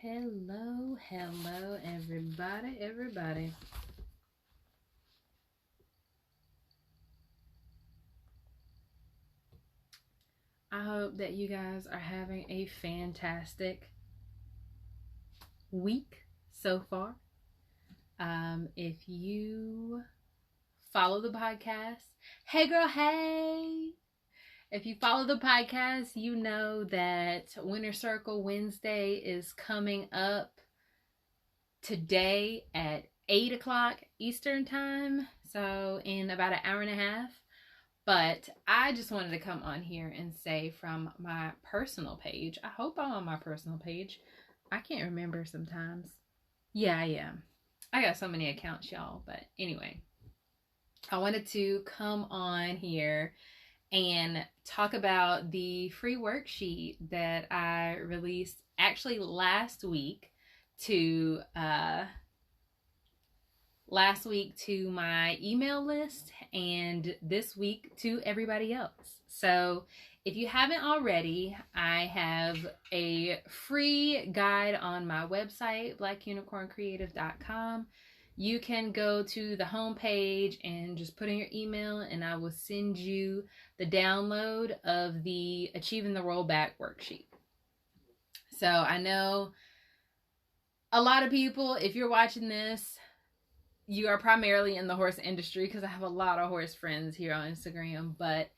Hello, everybody. I hope that you guys are having a fantastic week so far. If you follow the podcast, hey girl, hey! If you follow the podcast, you know that Winter Circle Wednesday is coming up today at 8 o'clock Eastern Time, so in about an hour and a half. But I just wanted to come on here and say from my personal page, I hope I'm on my personal page. I can't remember sometimes. Yeah, I am. I got so many accounts, y'all. But anyway, I wanted to come on here and talk about the free worksheet that I released actually last week to my email list and this week to everybody else. So if you haven't already, I have a free guide on my website, blackunicorncreative.com. You can go to the home page and just put in your email and I will send you the download of the Achieving the Rollback worksheet. So I know a lot of people, if you're watching this, you are primarily in the horse industry because I have a lot of horse friends here on Instagram. But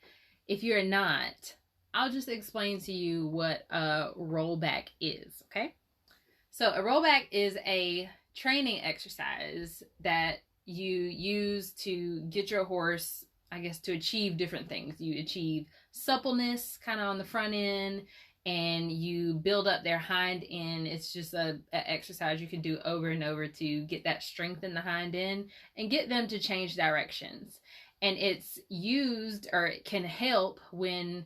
if you're not, I'll just explain to you what a rollback is, okay? So a rollback is a training exercise that you use to get your horse, I guess, to achieve different things. You achieve suppleness kind of on the front end, and you build up their hind end. It's just an exercise you can do over and over to get that strength in the hind end and get them to change directions. And it's used, or it can help when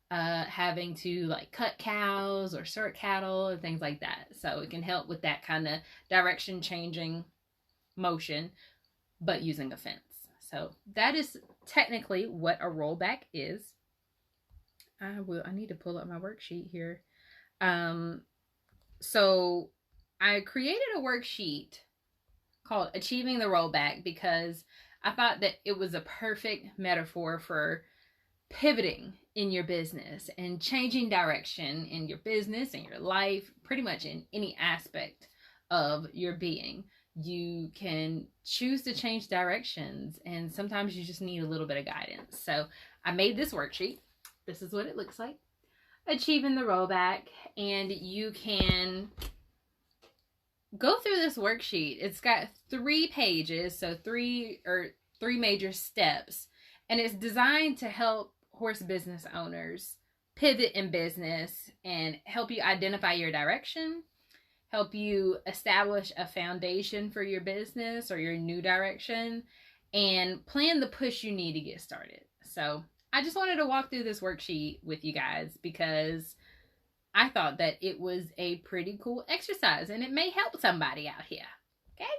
having to like cut cows or sort cattle and things like that. So it can help with that kind of direction changing motion, but using a fence. So that is technically what a rollback is. I need to pull up my worksheet here. So I created a worksheet called Achieving the Rollback because I thought that it was a perfect metaphor for pivoting in your business and changing direction in your business and your life, pretty much in any aspect of your being. You can choose to change directions, and sometimes you just need a little bit of guidance. So I made this worksheet. This is what it looks like. Achieving the Rollback. And you can go through this worksheet. It's got 3 pages, so three major steps. And it's designed to help horse business owners pivot in business and help you identify your direction, help you establish a foundation for your business or your new direction, and plan the push you need to get started. So I just wanted to walk through this worksheet with you guys because I thought that it was a pretty cool exercise and it may help somebody out here. Okay?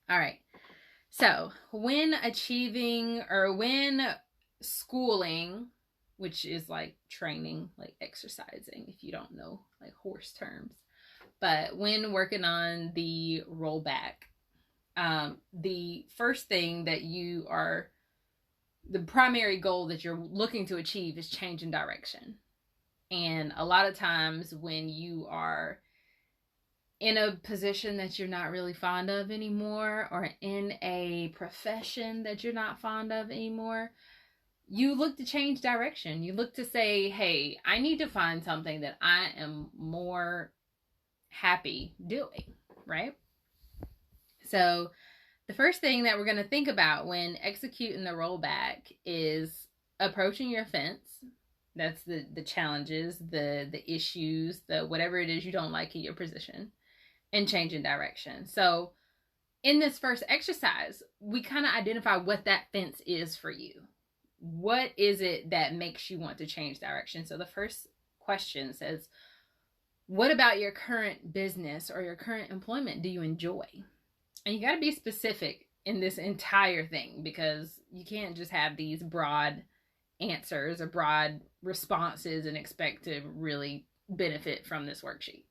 All right. So when schooling, which is like training, like exercising, if you don't know like horse terms, but when working on the rollback, the first thing that the primary goal that you're looking to achieve is change in direction. And a lot of times when you are in a position that you're not really fond of anymore, or in a profession that you're not fond of anymore, you look to change direction. You look to say, hey, I need to find something that I am more happy doing, right? So the first thing that we're going to think about when executing the rollback is approaching your fence. That's the challenges, the issues, the whatever it is you don't like in your position, and changing direction. So in this first exercise, we kind of identify what that fence is for you. What is it that makes you want to change direction? So the first question says, what about your current business or your current employment do you enjoy? And you got to be specific in this entire thing because you can't just have these broad answers or broad responses and expect to really benefit from this worksheet.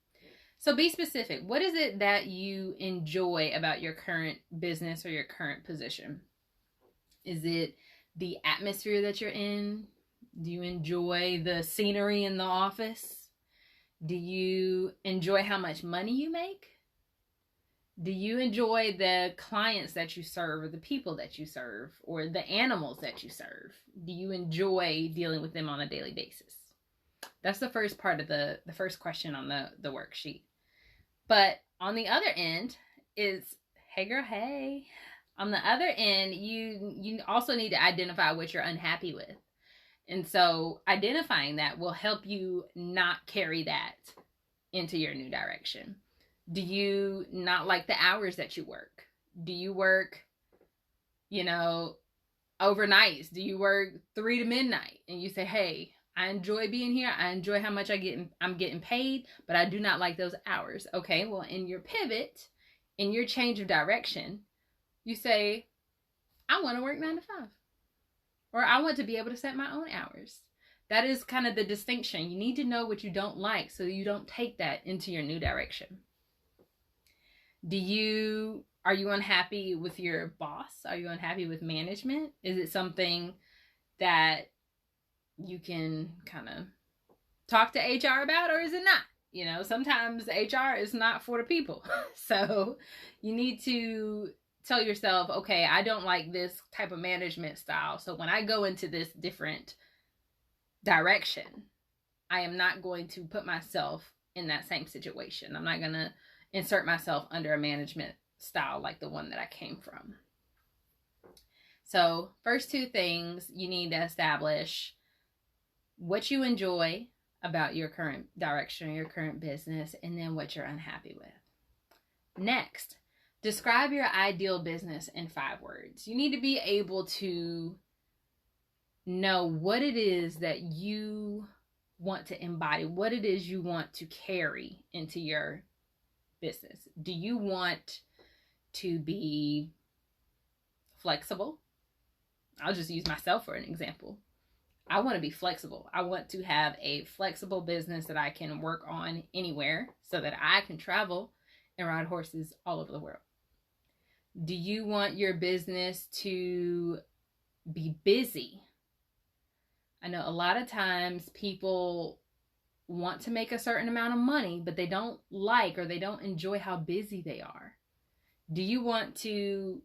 So be specific. What is it that you enjoy about your current business or your current position? Is it the atmosphere that you're in? Do you enjoy the scenery in the office? Do you enjoy how much money you make? Do you enjoy the clients that you serve, or the people that you serve, or the animals that you serve? Do you enjoy dealing with them on a daily basis? That's the first part of the first question on the worksheet. But on the other end is, hey girl, hey. On the other end, you also need to identify what you're unhappy with. And so identifying that will help you not carry that into your new direction. Do you not like the hours that you work? Do you work, overnights? Do you work 3 to midnight? And you say, hey, I enjoy being here. I enjoy how much I'm getting paid, but I do not like those hours. Okay, well, in your pivot, in your change of direction, you say, I want to work 9 to 5. Or I want to be able to set my own hours. That is kind of the distinction. You need to know what you don't like so you don't take that into your new direction. Are you unhappy with your boss? Are you unhappy with management? Is it something that you can kind of talk to HR about, or is it not? Sometimes HR is not for the people. So you need to tell yourself, okay, I don't like this type of management style. So when I go into this different direction, I am not going to put myself in that same situation. I'm not going to insert myself under a management style like the one that I came from. So first 2 things, you need to establish what you enjoy about your current direction, your current business, and then what you're unhappy with. Next, describe your ideal business in 5 words. You need to be able to know what it is that you want to embody, what it is you want to carry into your business. Do you want to be flexible? I'll just use myself for an example. I want to be flexible. I want to have a flexible business that I can work on anywhere so that I can travel and ride horses all over the world. Do you want your business to be busy? I know a lot of times people want to make a certain amount of money, but they don't like or they don't enjoy how busy they are. Do you want to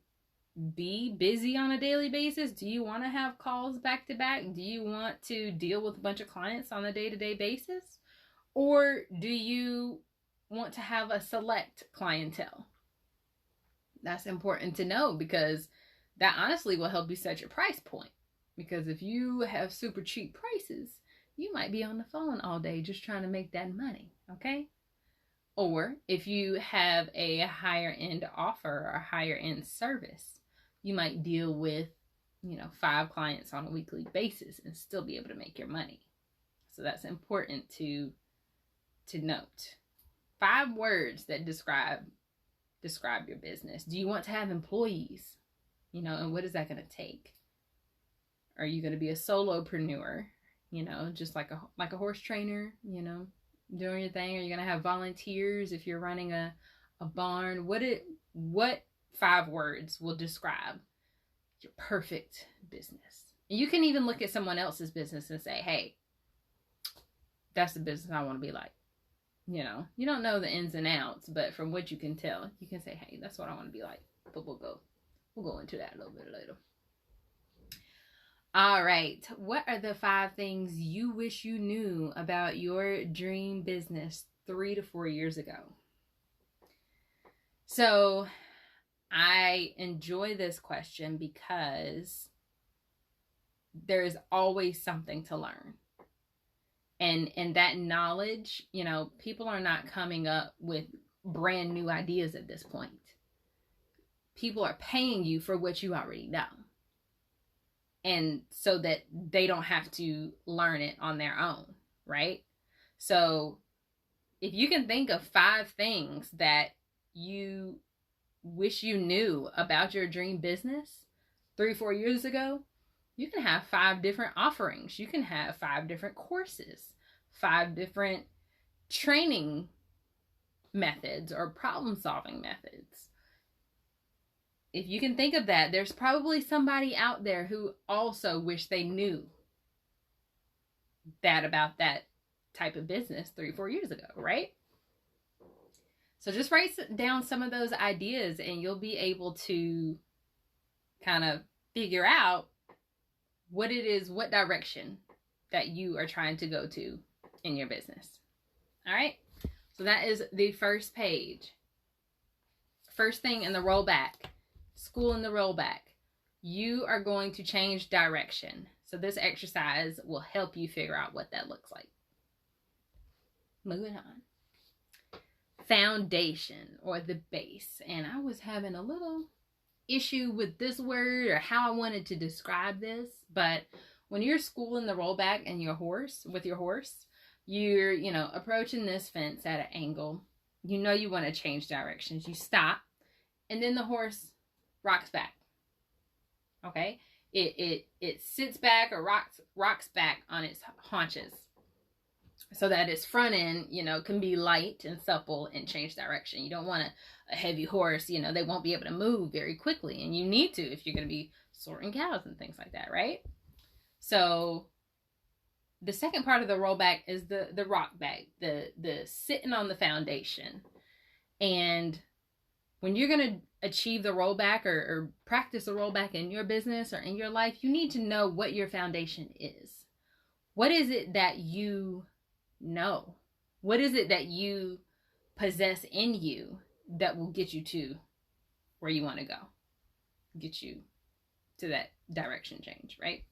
be busy on a daily basis? Do you want to have calls back to back? Do you want to deal with a bunch of clients on a day-to-day basis? Or do you want to have a select clientele? That's important to know, because that honestly will help you set your price point. Because if you have super cheap prices, you might be on the phone all day just trying to make that money, okay? Or if you have a higher end offer or a higher end service, you might deal with, 5 clients on a weekly basis and still be able to make your money. So that's important to note. 5 words that describe your business. Do you want to have employees? And what is that going to take? Are you going to be a solopreneur? Just like a horse trainer, doing your thing? Are you going to have volunteers if you're running a barn? What 5 words will describe your perfect business? And you can even look at someone else's business and say, hey, that's the business I want to be like. You don't know the ins and outs, but from what you can tell, you can say, hey, that's what I want to be like. But we'll go into that a little bit later. All right. What are the 5 things you wish you knew about your dream business 3 to 4 years ago? So I enjoy this question because there's always something to learn. And that knowledge, people are not coming up with brand new ideas at this point. People are paying you for what you already know. And so that they don't have to learn it on their own, right? So if you can think of 5 things that you wish you knew about your dream business 3-4 years ago, you can have 5 different offerings. You can have 5 different courses, 5 different training methods or problem solving methods. If you can think of that, there's probably somebody out there who also wish they knew that about that type of business 3-4 years ago, right? So just write down some of those ideas and you'll be able to kind of figure out what it is, what direction that you are trying to go to in your business. All right. So that is the first page. First thing in the rollback, school in the rollback, you are going to change direction. So this exercise will help you figure out what that looks like. Moving on. Foundation, or the base. And I was having a little issue with this word or how I wanted to describe this, but when you're schooling the rollback and your horse, you're, approaching this fence at an angle. You know you want to change directions. You stop, and then the horse rocks back. Okay? It sits back or rocks back on its haunches so that its front end, can be light and supple and change direction. You don't want a heavy horse, they won't be able to move very quickly, and you need to if you're going to be sorting cows and things like that, right? So the second part of the rollback is the rock back, the sitting on the foundation. And when you're going to achieve the rollback or practice the rollback in your business or in your life, you need to know what your foundation is. What is it that you know? What is it that you possess in you that will get you to where you want to go? Get you to that direction change, right?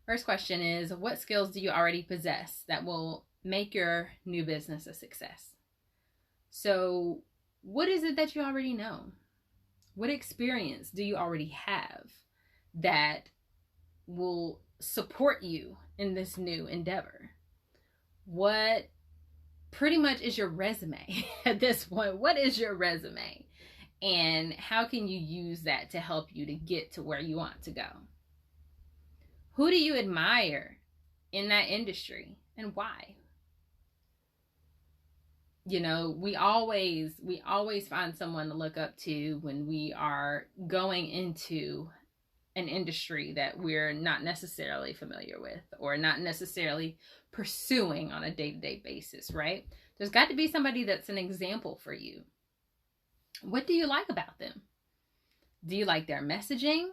First question is, what skills do you already possess that will make your new business a success? So what is it that you already know? What experience do you already have that will support you in this new endeavor? What pretty much is your resume at this point? What is your resume? And how can you use that to help you to get to where you want to go? Who do you admire in that industry and why? We always find someone to look up to when we are going into an industry that we're not necessarily familiar with or not necessarily pursuing on a day-to-day basis, right? There's got to be somebody that's an example for you. What do you like about them? Do you like their messaging?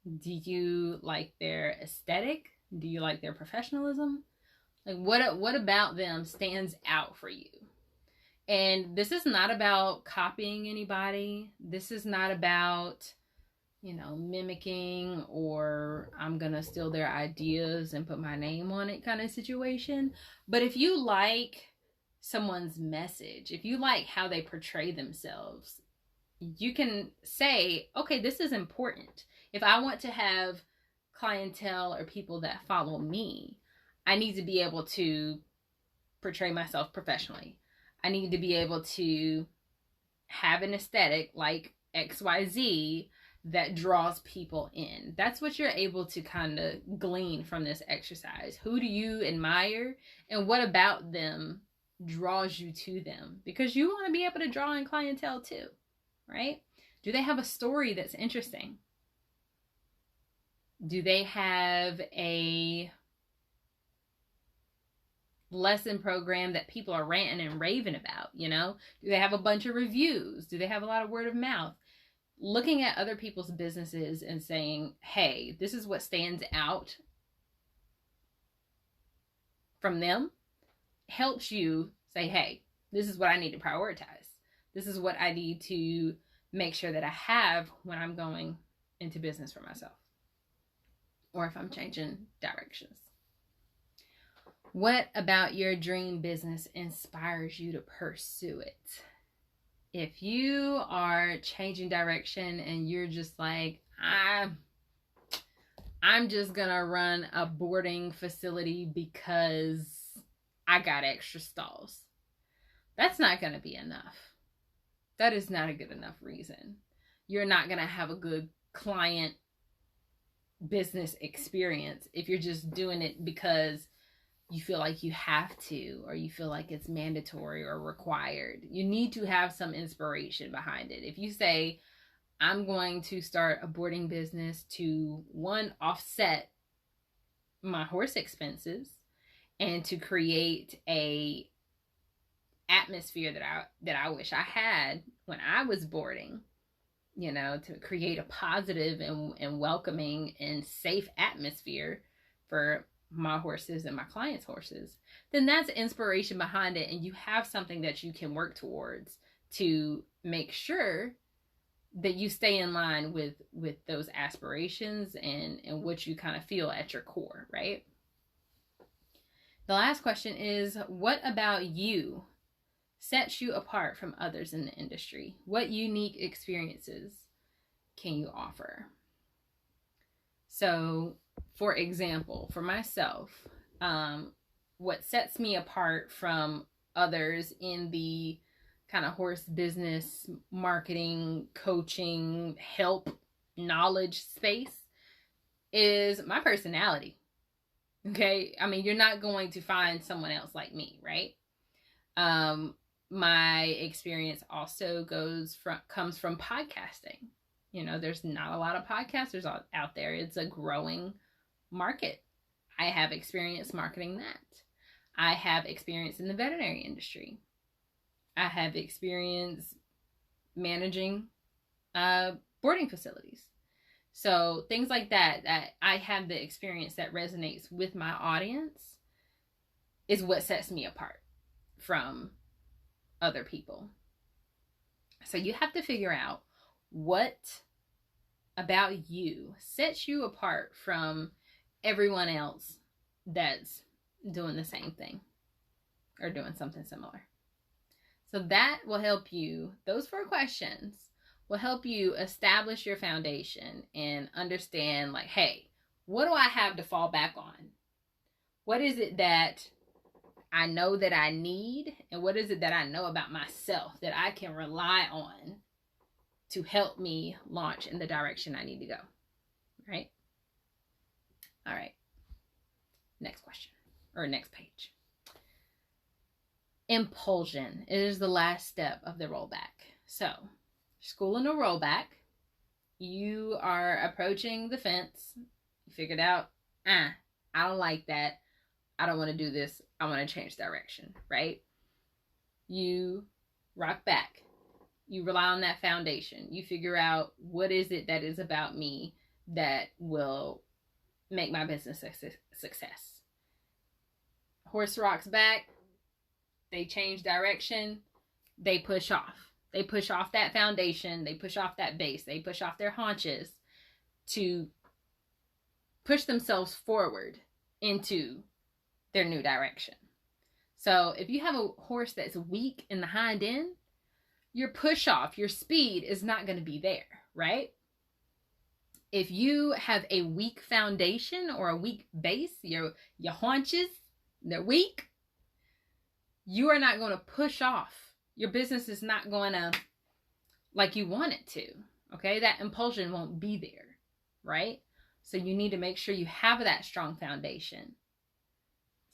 Do you like their aesthetic? Do you like their professionalism? Like what about them stands out for you? And this is not about copying anybody. This is not about, mimicking or I'm going to steal their ideas and put my name on it kind of situation. But if you like someone's message, if you like how they portray themselves, you can say, okay, this is important. If I want to have clientele or people that follow me, I need to be able to portray myself professionally. I need to be able to have an aesthetic like XYZ that draws people in. That's what you're able to kind of glean from this exercise. Who do you admire and what about them draws you to them? Because you want to be able to draw in clientele too, right? Do they have a story that's interesting? Do they have a lesson program that people are ranting and raving about? Do they have a bunch of reviews? Do they have a lot of word of mouth? Looking at other people's businesses and saying, hey, this is what stands out from them helps you say, hey, this is what I need to prioritize. This is what I need to make sure that I have when I'm going into business for myself or if I'm changing directions. What about your dream business inspires you to pursue it? If you are changing direction and you're just like, I'm just gonna run a boarding facility because I got extra stalls, that's not gonna be enough. That is not a good enough reason. You're not gonna have a good client business experience if you're just doing it because you feel like you have to, or you feel like it's mandatory or required. You need to have some inspiration behind it. If you say, I'm going to start a boarding business to, one, offset my horse expenses, and to create a atmosphere that I wish I had when I was boarding, to create a positive and welcoming and safe atmosphere for my horses and my clients' horses, then that's inspiration behind it, and you have something that you can work towards to make sure that you stay in line with those aspirations and what you kind of feel at your core, right? The last question is, what about you sets you apart from others in the industry? What unique experiences can you offer? So, for example, for myself, what sets me apart from others in the kind of horse business, marketing, coaching, help, knowledge space is my personality. Okay? I mean, you're not going to find someone else like me, right? My experience also comes from podcasting. There's not a lot of podcasters out there. It's a growing market. I have experience marketing that. I have experience in the veterinary industry. I have experience managing boarding facilities. So things like that I have the experience that resonates with my audience is what sets me apart from other people. So you have to figure out what about you sets you apart from everyone else that's doing the same thing or doing something similar. So that will help you, those 4 questions will help you establish your foundation and understand, like, hey, what do I have to fall back on? What is it that I know that I need, and what is it that I know about myself that I can rely on to help me launch in the direction I need to go, right? All right. Next question, or next page. Impulsion is the last step of the rollback. So, schooling a rollback, you are approaching the fence. You figured out, I don't like that. I don't want to do this. I want to change direction, right? You rock back. You rely on that foundation. You figure out, what is it that is about me that will make my business a success. Horse rocks back. They change direction. They push off. They push off that foundation. They push off that base. They push off their haunches to push themselves forward into their new direction. So if you have a horse that's weak in the hind end, your push off, your speed is not going to be there, right? If you have a weak foundation or a weak base, your haunches, they're weak, you are not going to push off. Your business is not going to like you want it to, okay? That impulsion won't be there, right? So you need to make sure you have that strong foundation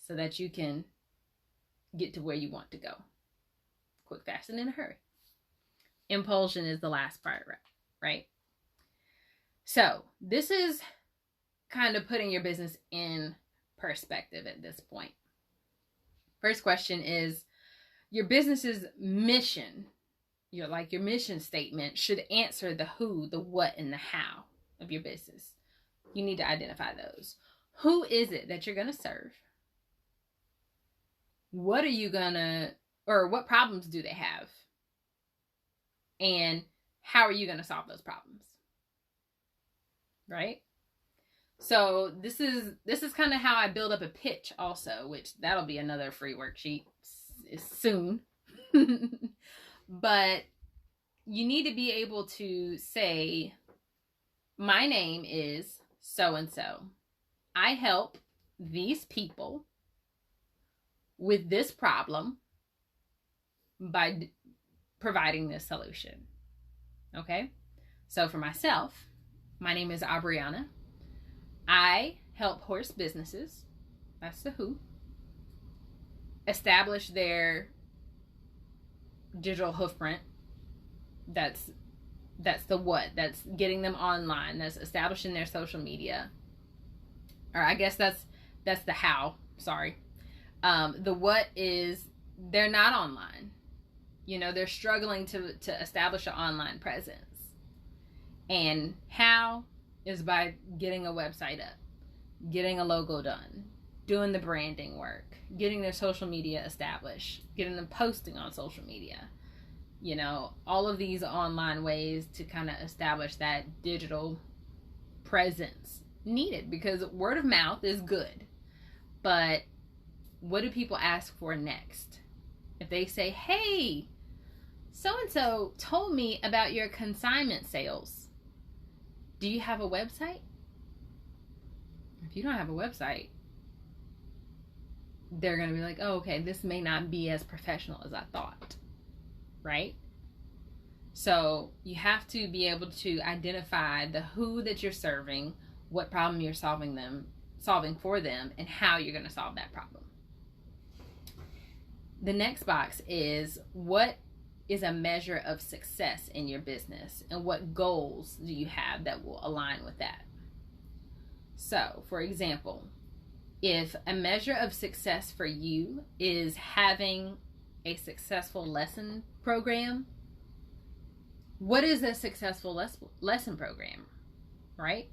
so that you can get to where you want to go. Quick, fast, and in a hurry. Impulsion is the last part, right? So this is kind of putting your business in perspective at this point. First question is, your business's mission, your mission statement should answer the who, the what, and the how of your business. You need to identify those. Who is it that you're going to serve? What are you going to, or what problems do they have? And how are you going to solve those problems? Right? So this is kind of how I build up a pitch also, which that'll be another free worksheet soon. But you need to be able to say, my name is so-and-so. I help these people with this problem by providing this solution. Okay? So for myself, my name is Aubriana. I help horse businesses. That's the who. establish their digital hoofprint. That's the what. That's getting them online. That's establishing their social media. Or I guess that's the how. Sorry. The what is they're not online. They're struggling to establish an online presence. And how is by getting a website up, getting a logo done, doing the branding work, getting their social media established, getting them posting on social media. All of these online ways to kind of establish that digital presence needed, because word of mouth is good. But what do people ask for next? If they say, hey, so-and-so told me about your consignment sales. Do you have a website? If you don't have a website, they're going to be like, oh, okay, this may not be as professional as I thought. Right? So you have to be able to identify the who that you're serving, what problem you're solving for them, and how you're going to solve that problem. The next box is, what is a measure of success in your business, and what goals do you have that will align with that? So, for example, if a measure of success for you is having a successful lesson program, what is a successful lesson program, right?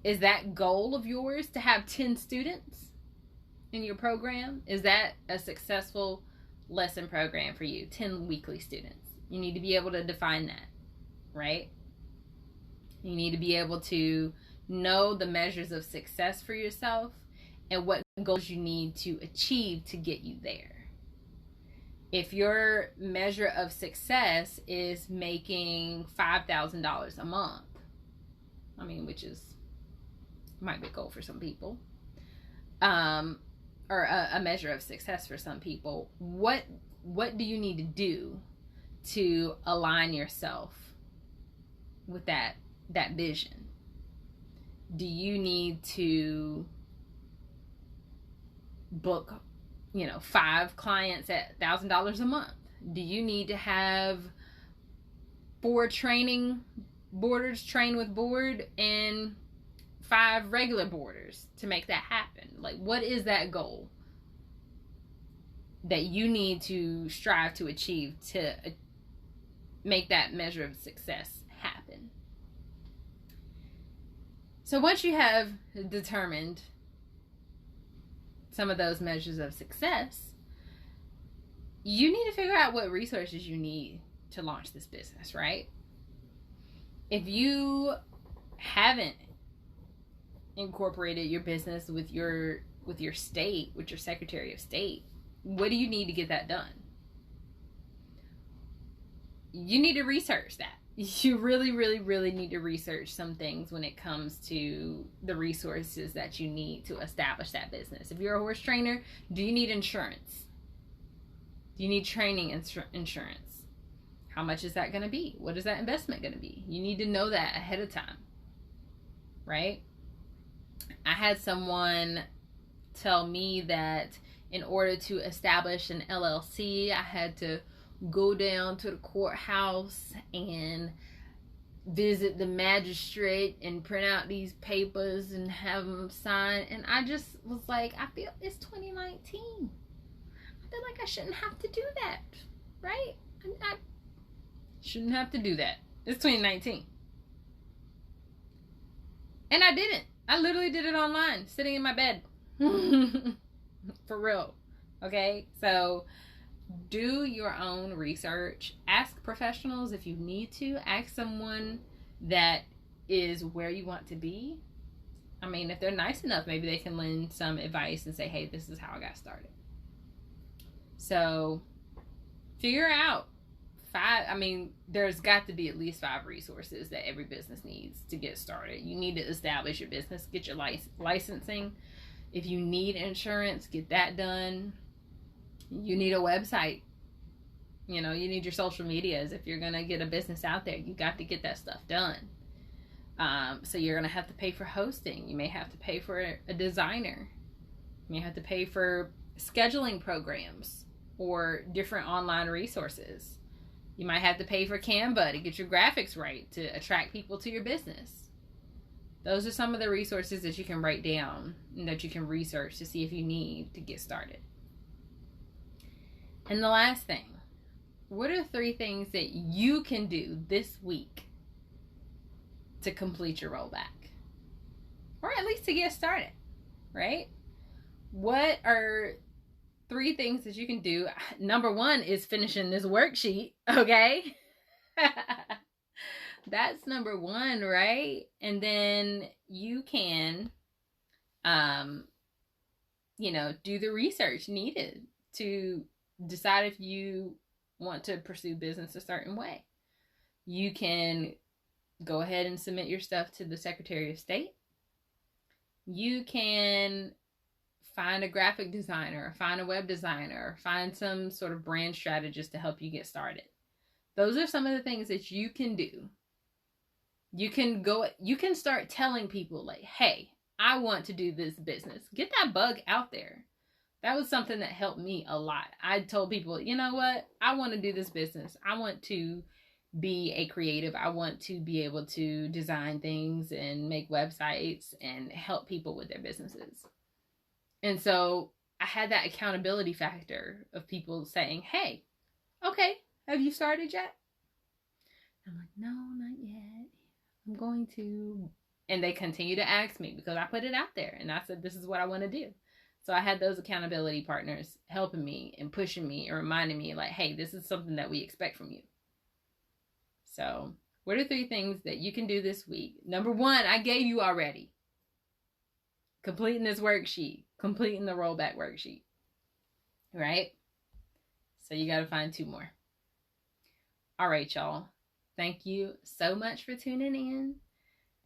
Is that goal of yours to have 10 students in your program? Is that a successful lesson program for you? 10 weekly students. You need to be able to define that, right? You need to be able to know the measures of success for yourself and what goals you need to achieve to get you there. If your measure of success is making $5,000 a month, which might be a goal for some people, or a measure of success for some people, what do you need to do to align yourself with that vision? Do you need to book 5 clients at $1,000 a month? Do you need to have 4 training boarders train with board and 5 regular boarders to make that happen? Like, what is that goal that you need to strive to achieve to make that measure of success happen? So once you have determined some of those measures of success, you need to figure out what resources you need to launch this business, right? If you haven't incorporated your business with your state, with your Secretary of State, what do you need to get that done? You need to research that. You really, really, really need to research some things when it comes to the resources that you need to establish that business. If you're a horse trainer, do you need insurance? Do you need training insurance? How much is that going to be? What is that investment going to be? You need to know that ahead of time, right? I had someone tell me that in order to establish an LLC, I had to go down to the courthouse and visit the magistrate and print out these papers and have them sign. And I just was like, I feel it's 2019. I feel like I shouldn't have to do that, right? I shouldn't have to do that. It's 2019. And I didn't. I literally did it online, sitting in my bed. For real. Okay? So do your own research. Ask professionals if you need to. Ask someone that is where you want to be. If they're nice enough, maybe they can lend some advice and say, hey, this is how I got started. So figure out 5. There's got to be at least 5 resources that every business needs to get started. You need to establish your business, get your licensing. If you need insurance, get that done. You need a website. You need your social medias. If you're going to get a business out there, you got to get that stuff done. So you're going to have to pay for hosting. You may have to pay for a designer. You may have to pay for scheduling programs or different online resources. You might have to pay for Canva to get your graphics right to attract people to your business. Those are some of the resources that you can write down and that you can research to see if you need to get started. And the last thing, what are 3 things that you can do this week to complete your rollback? Or at least to get started, right? What are 3 things that you can do? Number 1 is finishing this worksheet, okay? That's number 1, right? And then you can, do the research needed to decide if you want to pursue business a certain way. You can go ahead and submit your stuff to the Secretary of State. You can find a graphic designer, find a web designer, find some sort of brand strategist to help you get started. Those are some of the things that you can do. You can start telling people like, hey, I want to do this business. Get that bug out there. That was something that helped me a lot. I told people, you know what? I want to do this business. I want to be a creative. I want to be able to design things and make websites and help people with their businesses. And so I had that accountability factor of people saying, hey, okay, have you started yet? I'm like, no, not yet. I'm going to. And they continue to ask me because I put it out there and I said, this is what I want to do. So I had those accountability partners helping me and pushing me and reminding me like, hey, this is something that we expect from you. So what are 3 things that you can do this week? Number 1, I gave you already. Completing this worksheet, completing the rollback worksheet, right? So you got to find 2 more. All right, y'all. Thank you so much for tuning in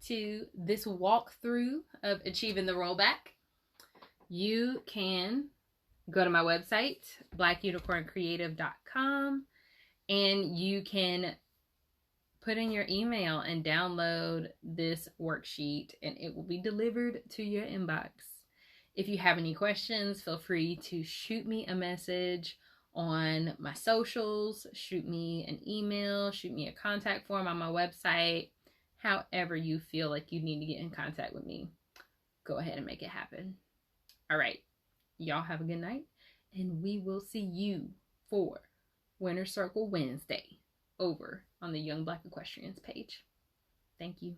to this walkthrough of achieving the rollback. You can go to my website, blackunicorncreative.com, and you can put in your email and download this worksheet, and it will be delivered to your inbox. If you have any questions, feel free to shoot me a message on my socials, shoot me an email, shoot me a contact form on my website. However you feel like you need to get in contact with me, go ahead and make it happen. All right, y'all have a good night, and we will see you for Winner Circle Wednesday over on the Young Black Equestrians page. Thank you.